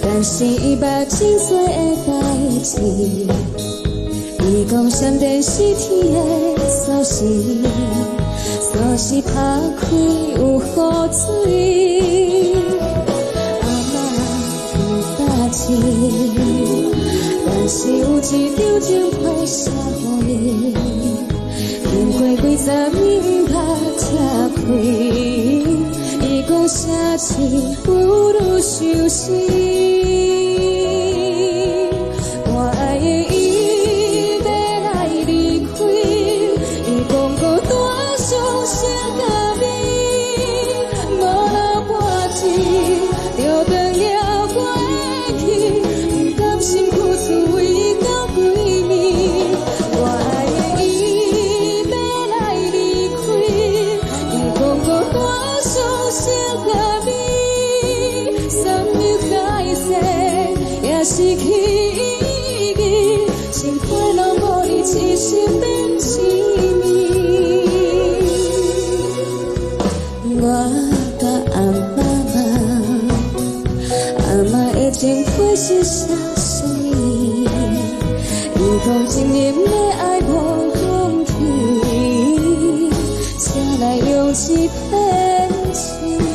但是伊捌真多的代志，伊讲闪电是天的锁匙，锁匙打开有雨水。阿嬷不捌字，但是有一张情批写予伊，经过几十年捌拆开。伊讲写字不如伤心。失去意义，心花拢无你一生变一面。我甲阿嬷的情花是啥属意？伊讲一念的爱无放弃，请来用一片情。